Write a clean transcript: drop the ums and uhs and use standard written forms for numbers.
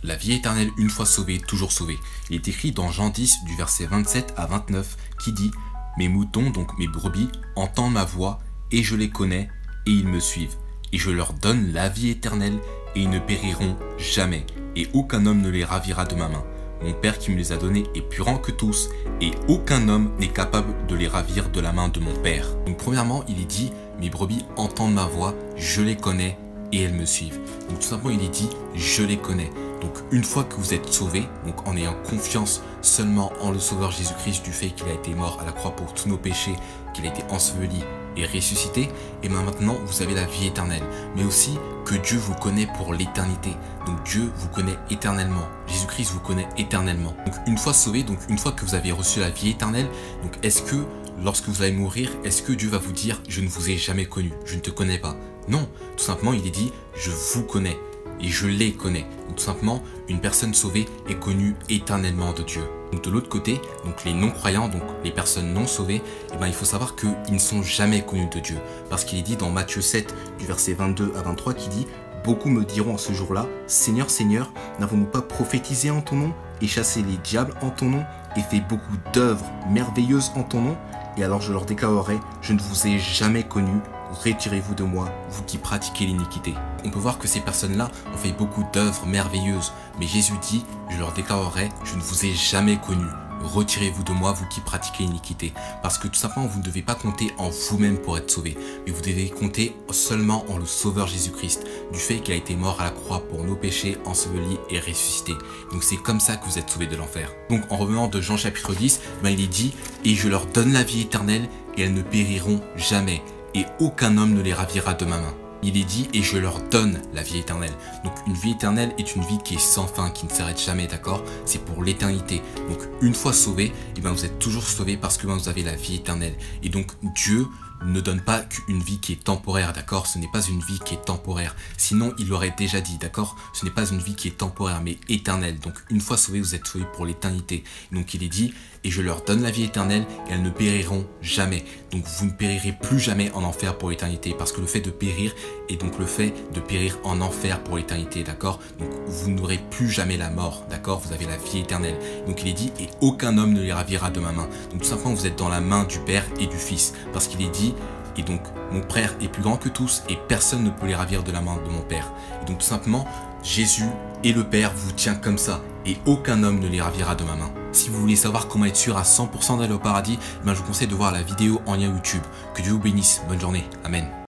La vie éternelle, une fois sauvé, toujours sauvé. Il est écrit dans Jean 10 du verset 27 à 29 qui dit « Mes moutons, donc mes brebis, entendent ma voix et je les connais et ils me suivent. Et je leur donne la vie éternelle et ils ne périront jamais et aucun homme ne les ravira de ma main. Mon Père qui me les a donnés est plus grand que tous et aucun homme n'est capable de les ravir de la main de mon Père. » Donc premièrement, il est dit « Mes brebis entendent ma voix, je les connais et elles me suivent. » Donc tout simplement, il est dit « Je les connais ». Donc une fois que vous êtes sauvé, donc en ayant confiance seulement en le Sauveur Jésus-Christ du fait qu'il a été mort à la croix pour tous nos péchés, qu'il a été enseveli et ressuscité, et bien maintenant vous avez la vie éternelle. Mais aussi que Dieu vous connaît pour l'éternité. Donc Dieu vous connaît éternellement. Jésus-Christ vous connaît éternellement. Donc une fois sauvé, donc une fois que vous avez reçu la vie éternelle, donc est-ce que lorsque vous allez mourir, est-ce que Dieu va vous dire « Je ne vous ai jamais connu, je ne te connais pas ». Non, tout simplement il est dit « Je vous connais ». Et je les connais. Donc, tout simplement, une personne sauvée est connue éternellement de Dieu. Donc de l'autre côté, donc les non-croyants, donc les personnes non sauvées, eh ben, il faut savoir qu'ils ne sont jamais connus de Dieu. Parce qu'il est dit dans Matthieu 7, du verset 22 à 23, qui dit « Beaucoup me diront en ce jour-là, Seigneur, Seigneur, n'avons-nous pas prophétisé en ton nom, et chassé les diables en ton nom, et fait beaucoup d'œuvres merveilleuses en ton nom? Et alors je leur déclarerai, je ne vous ai jamais connu. Retirez-vous de moi, vous qui pratiquez l'iniquité. » On peut voir que ces personnes-là ont fait beaucoup d'œuvres merveilleuses. Mais Jésus dit, je leur déclarerai, je ne vous ai jamais connu. Retirez-vous de moi, vous qui pratiquez l'iniquité. Parce que tout simplement, vous ne devez pas compter en vous-même pour être sauvé. Mais vous devez compter seulement en le Sauveur Jésus-Christ. Du fait qu'il a été mort à la croix pour nos péchés, enseveli et ressuscité. Donc c'est comme ça que vous êtes sauvés de l'enfer. Donc en revenant de Jean chapitre 10, ben, il est dit, et je leur donne la vie éternelle et elles ne périront jamais. Et aucun homme ne les ravira de ma main. Il est dit, et je leur donne la vie éternelle. Donc une vie éternelle est une vie qui est sans fin, qui ne s'arrête jamais, d'accord? C'est pour l'éternité. Donc une fois sauvé, eh ben, vous êtes toujours sauvé parce que ben, vous avez la vie éternelle. Et donc Dieu ne donne pas qu'une vie qui est temporaire, d'accord? Ce n'est pas une vie qui est temporaire. Sinon, il l'aurait déjà dit, d'accord? Ce n'est pas une vie qui est temporaire, mais éternelle. Donc, une fois sauvé, vous êtes sauvé pour l'éternité. Donc, il est dit, et je leur donne la vie éternelle, et elles ne périront jamais. Donc, vous ne périrez plus jamais en enfer pour l'éternité, parce que le fait de périr est donc le fait de périr en enfer pour l'éternité, d'accord? Donc, vous n'aurez plus jamais la mort, d'accord? Vous avez la vie éternelle. Donc, il est dit, et aucun homme ne les ravira de ma main. Donc, tout simplement, vous êtes dans la main du Père et du Fils, parce qu'il est dit, et donc, mon Père est plus grand que tous et personne ne peut les ravir de la main de mon Père. Et donc, tout simplement, Jésus et le Père vous tient comme ça et aucun homme ne les ravira de ma main. Si vous voulez savoir comment être sûr à 100% d'aller au paradis, ben je vous conseille de voir la vidéo en lien YouTube. Que Dieu vous bénisse. Bonne journée. Amen.